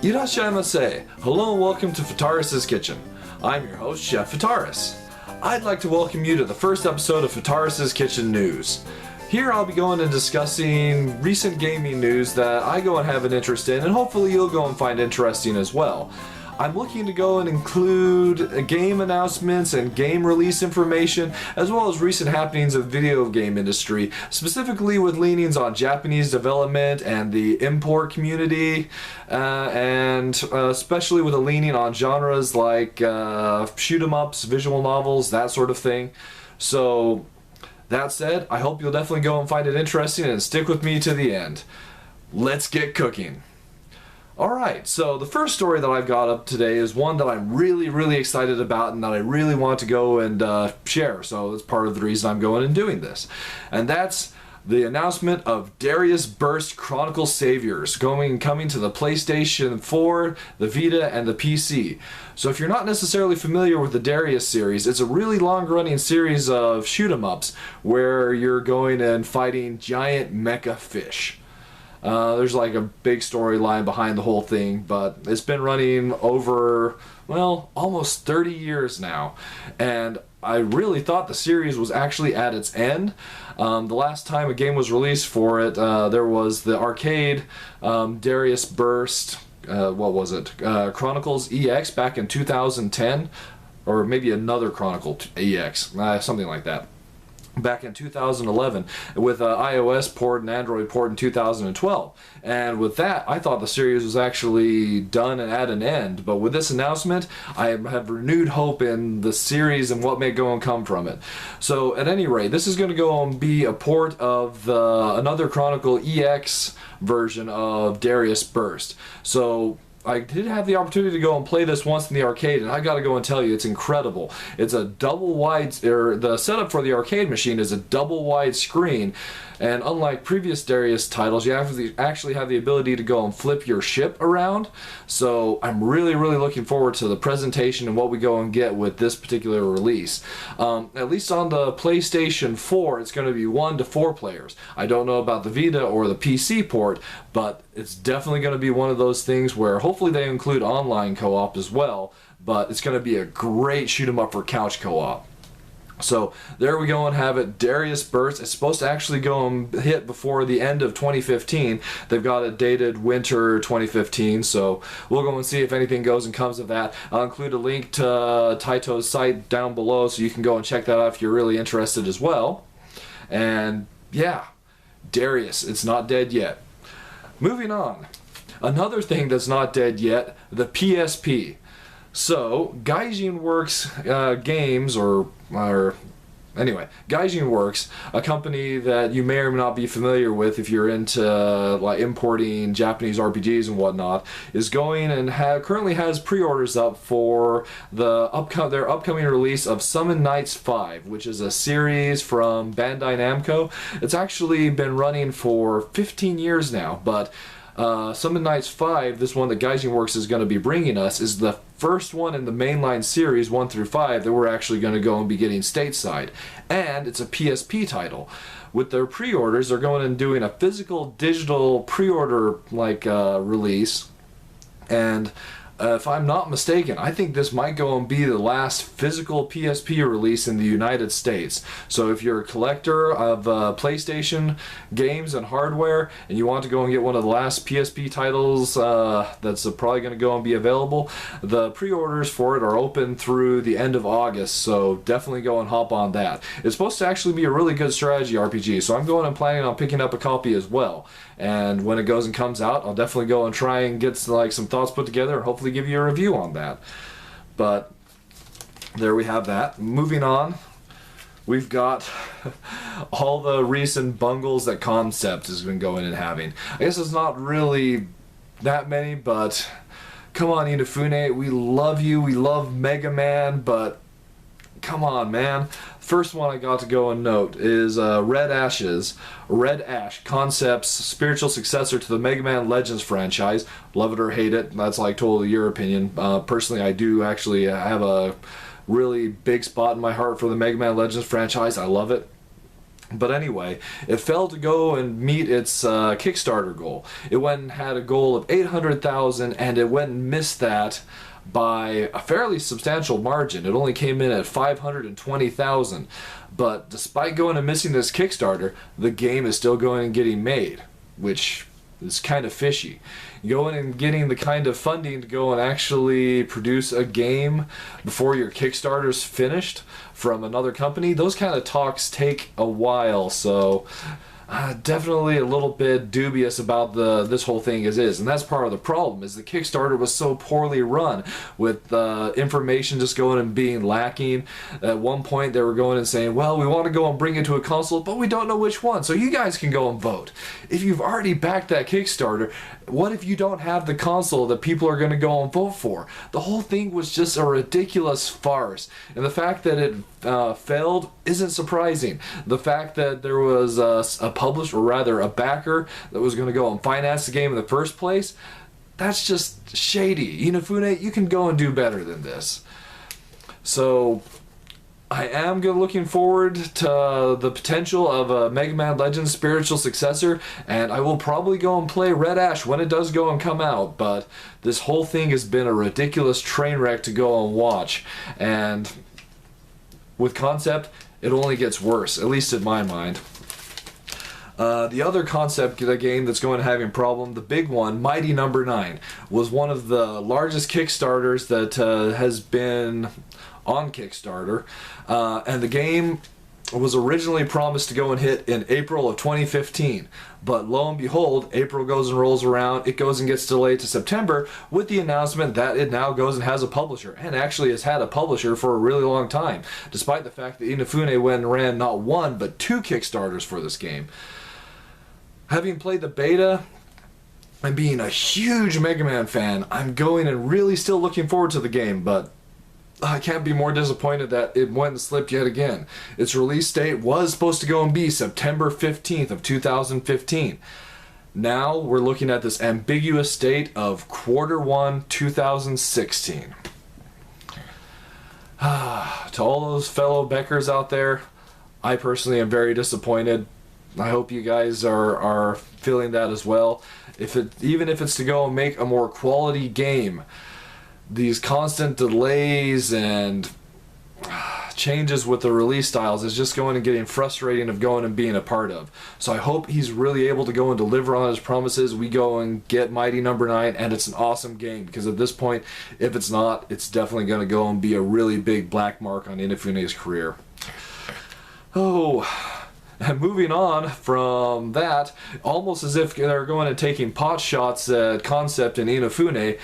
Irashaimase! Hello and welcome to Fitaurus Kitchen. I'm your host, Chef Fitaurus. I'd like to welcome you to the first episode of Fitaurus Kitchen News. Here I'll be going and discussing recent gaming news that I go and have an interest in, and hopefully you'll go and find interesting as well. I'm looking to go and include game announcements and game release information, as well as recent happenings of the video game industry, specifically with leanings on Japanese development and the import community, and especially with a leaning on genres like shoot 'em ups, visual novels, that sort of thing. So, that said, I hope you'll definitely go and find it interesting and stick with me to the end. Let's get cooking. Alright, so the first story that I've got up today is one that I'm really excited about and that I really want to go and share, so that's part of the reason I'm going and doing this. And that's the announcement of Darius Burst Chronicle Saviors coming to the PlayStation 4, the Vita, and the PC. So if you're not necessarily familiar with the Darius series, it's a really long-running series of shoot-'em-ups where you're going and fighting giant mecha fish. There's like a big storyline behind the whole thing, but it's been running over, well, almost 30 years now, and I really thought the series was actually at its end. The last time a game was released for it, there was the arcade Darius Burst, what was it, Chronicles EX back in 2010, or maybe another Chronicle EX, something like that, back in 2011, with iOS port and Android port in 2012. And with that, I thought the series was actually done and at an end. But with this announcement, I have renewed hope in the series and what may go and come from it. So at any rate, this is going to go and be a port of another Chronicle EX version of Darius Burst. So I did have the opportunity to go and play this once in the arcade, and I gotta go and tell you, it's incredible. It's a double wide, the setup for the arcade machine is a double wide screen, and unlike previous Darius titles, you actually have the ability to go and flip your ship around. So I'm really looking forward to the presentation and what we go and get with this particular release. At least on the PlayStation 4, it's going to be 1 to 4 players. I don't know about the Vita or the PC port, but it's definitely going to be one of those things where hopefully they include online co-op as well, but it's going to be a great shoot 'em up for couch co-op. So there we go and have it. Darius Burst. It's supposed to actually go and hit before the end of 2015. They've got it dated winter 2015, so we'll go and see if anything goes and comes of that. I'll include a link to Taito's site down below so you can go and check that out if you're really interested as well. And yeah, Darius, it's not dead yet. Moving on. Another thing that's not dead yet, the PSP. So, Gaijin Works Games, anyway, Gaijin Works, a company that you may or may not be familiar with if you're into like importing Japanese RPGs and whatnot, is going and currently has pre-orders up for their upcoming release of Summon Nights 5, which is a series from Bandai Namco. It's actually been running for 15 years now, but Summon Nights 5, this one that Gaijin Works is going to be bringing us, is the first one in the mainline series 1 through 5 that we're actually going to go and be getting stateside. And it's a PSP title. With their pre-orders, they're going and doing a physical digital pre-order release. And if I'm not mistaken, I think this might go and be the last physical PSP release in the United States. So if you're a collector of PlayStation games and hardware, and you want to go and get one of the last PSP titles that's probably going to go and be available, the pre-orders for it are open through the end of August, so definitely go and hop on that. It's supposed to actually be a really good strategy RPG, so I'm going and planning on picking up a copy as well. And when it goes and comes out, I'll definitely go and try and get some thoughts put together and hopefully give you a review on that. But there we have that. Moving on, we've got all the recent bungles that Concept has been going and having. I guess it's not really that many, but come on, Inafune, we love you, we love Mega Man, but come on, man. First one I got to go and note is Red Ash, Concept's spiritual successor to the Mega Man Legends franchise. Love it or hate it, that's like totally your opinion. Personally, I do actually have a really big spot in my heart for the Mega Man Legends franchise. I love it. But anyway, it failed to go and meet its Kickstarter goal. It went and had a goal of 800,000, and it went and missed that by a fairly substantial margin. It only came in at 520,000. But despite going and missing this Kickstarter, the game is still going and getting made, which is kind of fishy. Going and getting the kind of funding to go and actually produce a game before your Kickstarter's finished from another company, those kind of talks take a while, so definitely a little bit dubious about this whole thing as is. And that's part of the problem, is the Kickstarter was so poorly run, with information just going and being lacking. At one point they were going and saying, well, we want to go and bring it to a console, but we don't know which one, so you guys can go and vote. If you've already backed that Kickstarter, what if you don't have the console that people are going to go and vote for? The whole thing was just a ridiculous farce, and the fact that it failed isn't surprising. The fact that there was a publisher, or rather a backer, that was going to go and finance the game in the first place, that's just shady. Inafune, you can go and do better than this. So I am looking forward to the potential of a Mega Man Legends spiritual successor, and I will probably go and play Red Ash when it does go and come out, but this whole thing has been a ridiculous train wreck to go and watch, and with Concept, it only gets worse, at least in my mind. The other Concept game that's going to have a problem, the big one, Mighty Number 9, was one of the largest Kickstarters that has been on Kickstarter, and the game was originally promised to go and hit in April of 2015, but lo and behold, April goes and rolls around, it goes and gets delayed to September with the announcement that it now goes and has a publisher, and actually has had a publisher for a really long time, despite the fact that Inafune went and ran not one but 2 Kickstarters for this game. Having played the beta and being a huge Mega Man fan, I'm going and really still looking forward to the game, but I can't be more disappointed that it went and slipped yet again. Its release date was supposed to go and be September 15th of 2015. Now we're looking at this ambiguous date of Q1 2016. To all those fellow Beckers out there, I personally am very disappointed. I hope you guys are feeling that as well. Even if it's to go and make a more quality game, these constant delays and changes with the release styles is just going and getting frustrating of going and being a part of. So I hope he's really able to go and deliver on his promises. We go and get Mighty Number 9, and it's an awesome game, because at this point, if it's not, it's definitely going to go and be a really big black mark on Inafune's career. Oh, and moving on from that, almost as if they're going and taking pot shots at Concept and Inafune,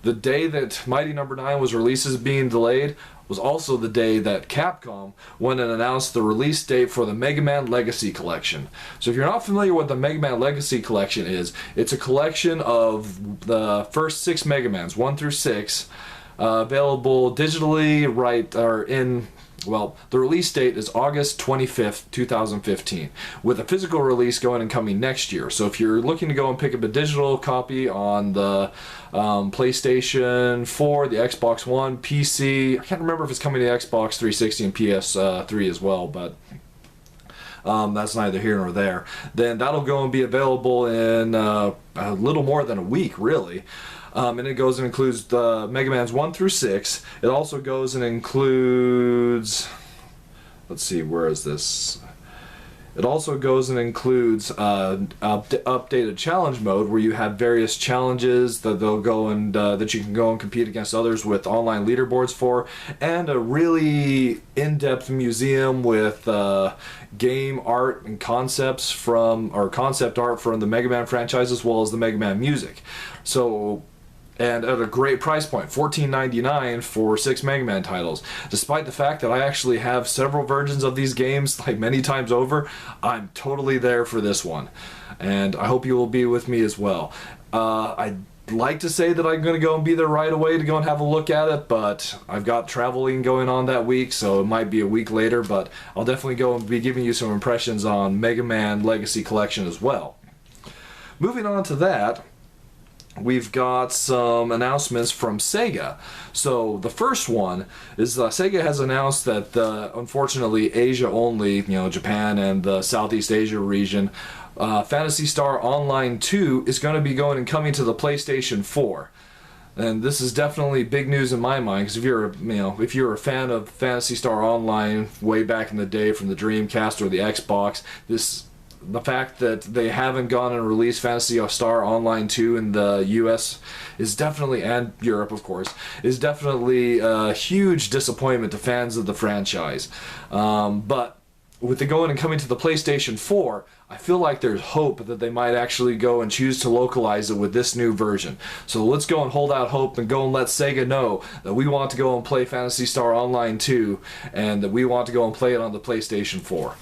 the day that Mighty Number 9 was released as being delayed was also the day that Capcom went and announced the release date for the Mega Man Legacy Collection. So if you're not familiar with the Mega Man Legacy Collection is, it's a collection of the first 6 Mega Mans, 1 through 6, available digitally well, the release date is August 25th, 2015, with a physical release going and coming next year. So if you're looking to go and pick up a digital copy on the PlayStation 4, the Xbox One, PC, I can't remember if it's coming to Xbox 360 and PS3 as well, but that's neither here nor there, then that'll go and be available in a little more than a week, really. And it goes and includes the Mega Mans 1 through 6. It also goes and includes, let's see, where is this? It also goes and includes updated challenge mode, where you have various challenges that they'll go and that you can go and compete against others with online leaderboards for, and a really in-depth museum with game art and concepts concept art from the Mega Man franchise, as well as the Mega Man music. So, and at a great price point, $14.99 for 6 Mega Man titles. Despite the fact that I actually have several versions of these games, like many times over, I'm totally there for this one. And I hope you will be with me as well. I'd like to say that I'm going to go and be there right away to go and have a look at it, but I've got traveling going on that week, so it might be a week later, but I'll definitely go and be giving you some impressions on Mega Man Legacy Collection as well. Moving on to that, we've got some announcements from Sega. So the first one is Sega has announced that unfortunately Asia only, Japan and the Southeast Asia region, Phantasy Star Online 2 is going to be going and coming to the PlayStation 4. And this is definitely big news in my mind, because if you're a fan of Phantasy Star Online way back in the day from the Dreamcast or the Xbox, the fact that they haven't gone and released Phantasy Star Online 2 in the US is definitely, and Europe of course, is definitely a huge disappointment to fans of the franchise. But with it going and coming to the PlayStation 4, I feel like there's hope that they might actually go and choose to localize it with this new version. So let's go and hold out hope and go and let Sega know that we want to go and play Phantasy Star Online 2 and that we want to go and play it on the PlayStation 4.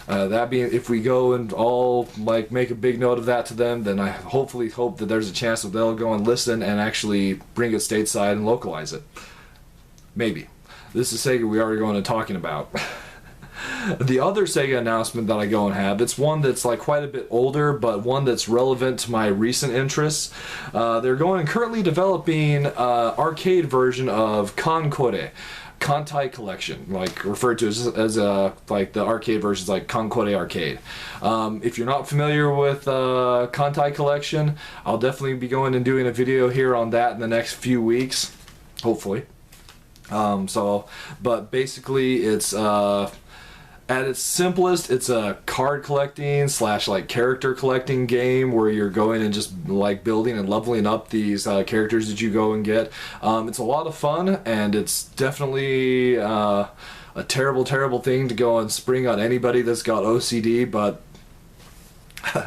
That being, if we go and all make a big note of that to them, then I hopefully hope that there's a chance that they'll go and listen and actually bring it stateside and localize it. Maybe. This is Sega we already going and talking about. The other Sega announcement that I go and have, it's one that's quite a bit older, but one that's relevant to my recent interests. They're going and currently developing an arcade version of Conco Collection, referred to as the arcade versions like Conco Arcade. If you're not familiar with Conco Collection, I'll definitely be going and doing a video here on that in the next few weeks, hopefully. But basically it's at its simplest, it's a card collecting / character collecting game where you're going and just building and leveling up these characters that you go and get. It's a lot of fun, and it's definitely a terrible thing to go and spring on anybody that's got OCD, but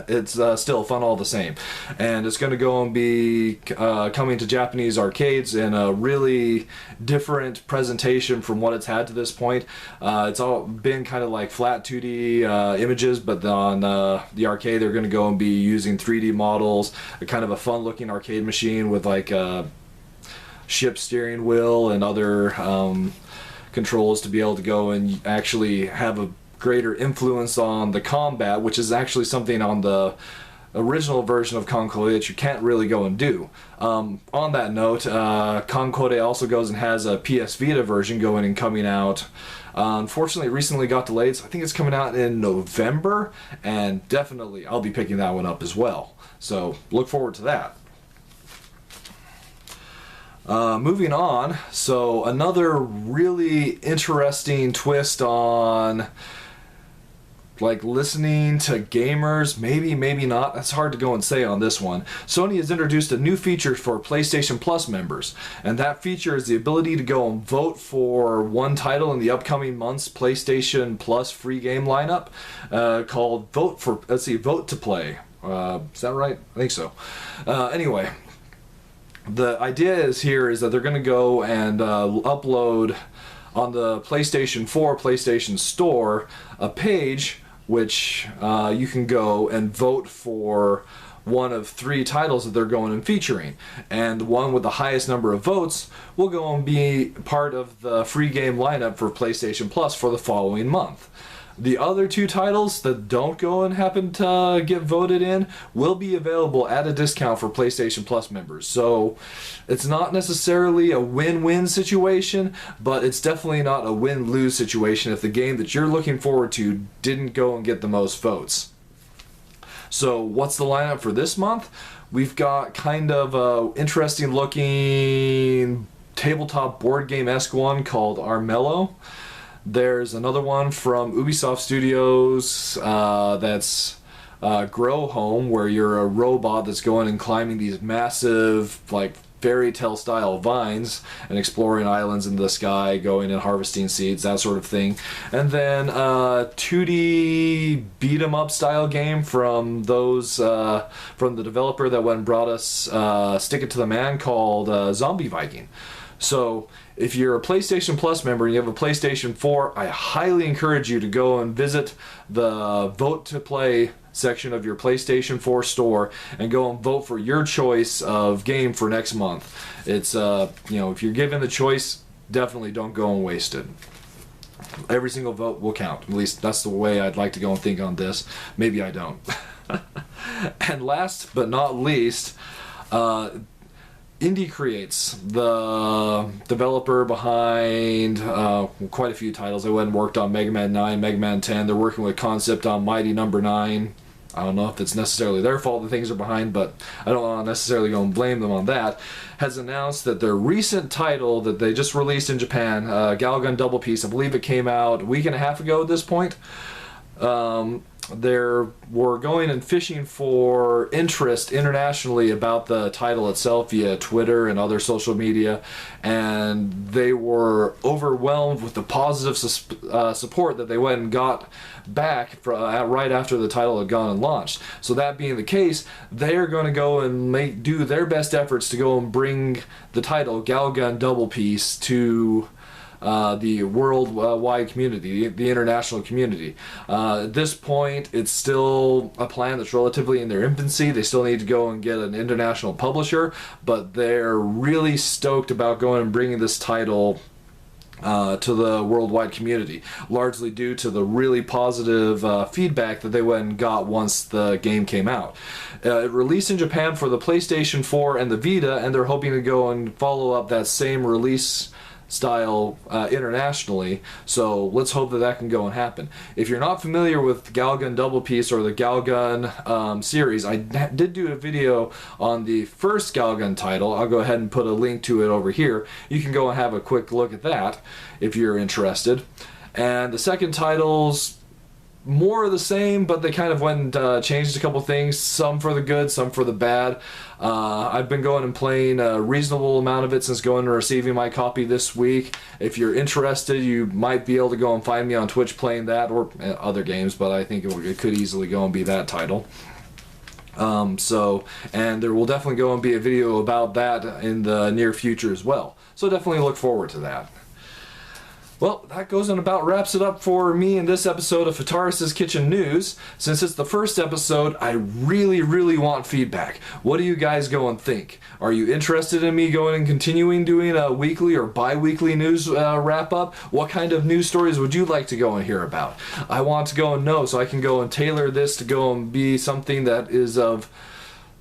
it's still fun all the same. And it's going to go and be coming to Japanese arcades in a really different presentation from what it's had to this point. It's all been kind of flat 2D images, but on the arcade they're going to go and be using 3D models, a kind of a fun looking arcade machine with a ship steering wheel and other controls to be able to go and actually have a greater influence on the combat, which is actually something on the original version of Conco that you can't really go and do. On that note, Conco also goes and has a PS Vita version going and coming out. Unfortunately, it recently got delayed, so I think it's coming out in November, and definitely I'll be picking that one up as well. So look forward to that. Moving on, so another really interesting twist on listening to gamers, maybe not, that's hard to go and say on this one. Sony has introduced a new feature for PlayStation Plus members, and that feature is the ability to go and vote for one title in the upcoming month's PlayStation Plus free game lineup, called Vote to Play. Is that right? I think so. Anyway, the idea is that they're going to go and upload on the PlayStation 4 PlayStation Store a page which you can go and vote for one of 3 titles that they're going and featuring, and the one with the highest number of votes will go and be part of the free game lineup for PlayStation Plus for the following month. The other 2 titles that don't go and happen to get voted in will be available at a discount for PlayStation Plus members. So it's not necessarily a win-win situation, but it's definitely not a win-lose situation if the game that you're looking forward to didn't go and get the most votes. So what's the lineup for this month? We've got kind of a interesting looking tabletop board game-esque one called Armello. There's another one from Ubisoft Studios that's Grow Home, where you're a robot that's going and climbing these massive, fairy tale style vines and exploring islands in the sky, going and harvesting seeds, that sort of thing. And then 2D beat 'em up style game from the developer that went and brought us Stick It to the Man, called Zombie Viking. So if you're a PlayStation Plus member and you have a PlayStation 4, I highly encourage you to go and visit the Vote to Play section of your PlayStation 4 store and go and vote for your choice of game for next month. It's if you're given the choice, definitely don't go and waste it. Every single vote will count. At least that's the way I'd like to go and think on this. Maybe I don't. And last but not least, Indie Creates, the developer behind quite a few titles. They went and worked on Mega Man 9, Mega Man 10. They're working with Concept on Mighty Number 9. I don't know if it's necessarily their fault that things are behind, but I don't want to necessarily go and blame them on that. Has announced that their recent title that they just released in Japan, Galligan Double Piece, I believe it came out a week and a half ago at this point. We're going and fishing for interest internationally about the title itself via Twitter and other social media, and they were overwhelmed with the positive support that they went and got back right after the title had gone and launched. So that being the case, they're going to go and do their best efforts to go and bring the title Galligan Double Piece to the worldwide community, the international community. At this point, it's still a plan that's relatively in their infancy. They still need to go and get an international publisher, but they're really stoked about going and bringing this title to the worldwide community, largely due to the really positive feedback that they went and got once the game came out. It released in Japan for the PlayStation 4 and the Vita, and they're hoping to go and follow up that same release style internationally, so let's hope that that can go and happen. If you're not familiar with Galligan Double Piece or the Galligan series, I did do a video on the first Galligan title. I'll go ahead and put a link to it over here. You can go and have a quick look at that if you're interested. And the second title's more of the same, but they kind of went and changed a couple things, some for the good, some for the bad. I've been going and playing a reasonable amount of it since going and receiving my copy this week. If you're interested, you might be able to go and find me on Twitch playing that, or other games, but I think it could easily go and be that title. And there will definitely go and be a video about that in the near future as well. So definitely look forward to that. Well, that goes and about wraps it up for me in this episode of Fitaurus Kitchen News. Since it's the first episode, I really want feedback. What do you guys go and think? Are you interested in me going and continuing doing a weekly or bi-weekly news wrap-up? What kind of news stories would you like to go and hear about? I want to go and know so I can go and tailor this to go and be something that is of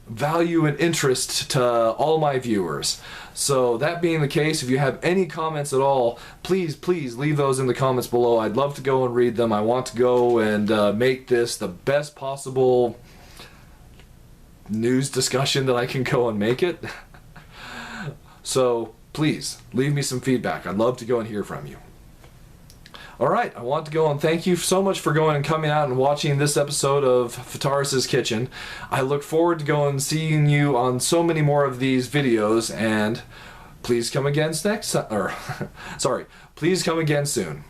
value and interest to all my viewers. So that being the case, if you have any comments at all, please leave those in the comments below. I'd love to go and read them. I want to go and make this the best possible news discussion that I can go and make it. So please leave me some feedback. I'd love to go and hear from you. Alright, I want to go and thank you so much for going and coming out and watching this episode of Fitaurus Kitchen. I look forward to going and seeing you on so many more of these videos, and please come again please come again soon.